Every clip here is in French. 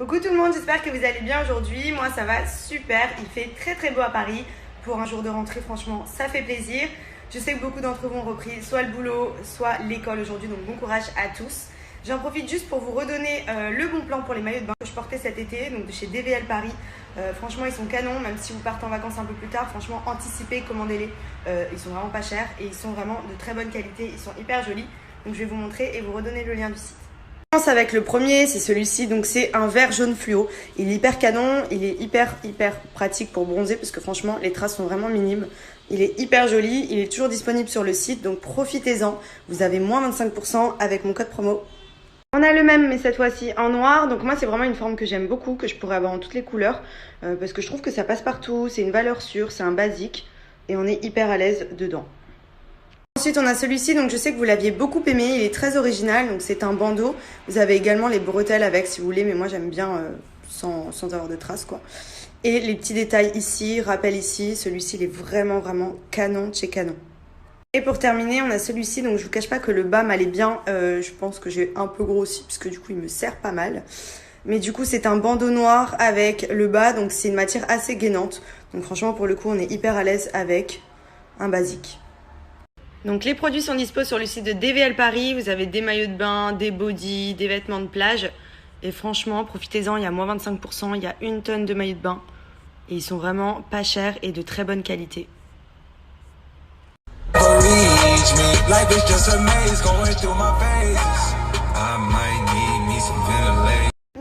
Coucou tout le monde, j'espère que vous allez bien aujourd'hui. Moi ça va super, il fait très très beau à Paris. Pour un jour de rentrée, franchement, ça fait plaisir. Je sais que beaucoup d'entre vous ont repris soit le boulot, soit l'école aujourd'hui, donc bon courage à tous. J'en profite juste pour vous redonner le bon plan pour les maillots de bain que je portais cet été, donc de chez DVL Paris. Franchement, ils sont canons, même si vous partez en vacances un peu plus tard. Franchement, anticipez, commandez-les. Ils sont vraiment pas chers et ils sont vraiment de très bonne qualité. Ils sont hyper jolis. Donc je vais vous montrer et vous redonner le lien du site. Je commence avec le premier, c'est celui-ci, donc c'est un vert jaune fluo. Il est hyper canon, il est hyper pratique pour bronzer parce que franchement les traces sont vraiment minimes. Il est hyper joli, il est toujours disponible sur le site, donc profitez-en. Vous avez moins 25% avec mon code promo. On a le même mais cette fois-ci en noir, donc moi c'est vraiment une forme que j'aime beaucoup, que je pourrais avoir en toutes les couleurs parce que je trouve que ça passe partout, c'est une valeur sûre, c'est un basique et on est hyper à l'aise dedans. Ensuite on a celui-ci, donc je sais que vous l'aviez beaucoup aimé, il est très original, donc c'est un bandeau. Vous avez également les bretelles avec si vous voulez, mais moi j'aime bien sans avoir de traces quoi. Et les petits détails ici, rappel ici, celui-ci il est vraiment canon, chez canon. Et pour terminer on a celui-ci, donc je vous cache pas que le bas m'allait bien, je pense que j'ai un peu grossi puisque du coup il me sert pas mal. Mais du coup c'est un bandeau noir avec le bas, donc c'est une matière assez gainante. Donc franchement pour le coup on est hyper à l'aise avec un basique. Donc les produits sont dispo sur le site de DVL Paris, vous avez des maillots de bain, des bodys, des vêtements de plage. Et franchement, profitez-en, il y a moins 25%, il y a 1 tonne de maillots de bain. Et ils sont vraiment pas chers et de très bonne qualité.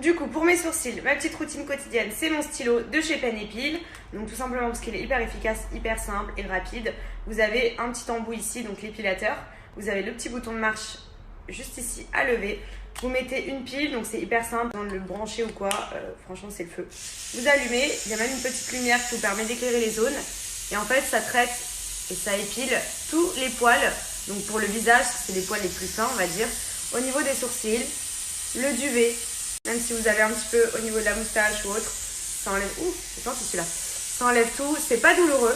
Du coup, pour mes sourcils, ma petite routine quotidienne, c'est mon stylo de chez Pen & Peel. Donc tout simplement parce qu'il est hyper efficace, hyper simple et rapide. Vous avez un petit embout ici, donc l'épilateur. Vous avez le petit bouton de marche juste ici à lever. Vous mettez une pile, donc c'est hyper simple. Besoin de le brancher ou quoi, franchement c'est le feu. Vous allumez, il y a même une petite lumière qui vous permet d'éclairer les zones. Et en fait, ça traite et ça épile tous les poils. Donc pour le visage, c'est les poils les plus fins, on va dire. Au niveau des sourcils, le duvet. Même si vous avez un petit peu au niveau de la moustache ou autre, ça enlève. Ouh, c'est gentil celui-là. Ça enlève tout, c'est pas douloureux.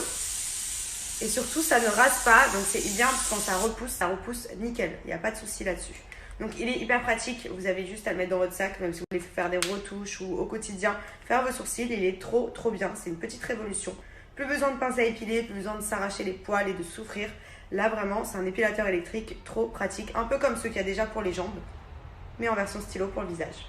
Et surtout, ça ne rase pas. Donc c'est bien parce que quand ça repousse nickel. Il n'y a pas de souci là-dessus. Donc il est hyper pratique. Vous avez juste à le mettre dans votre sac, même si vous voulez faire des retouches ou au quotidien, faire vos sourcils. Il est trop bien. C'est une petite révolution. Plus besoin de pince à épiler, plus besoin de s'arracher les poils et de souffrir. Là vraiment, c'est un épilateur électrique trop pratique. Un peu comme ceux qu'il y a déjà pour les jambes, mais en version stylo pour le visage.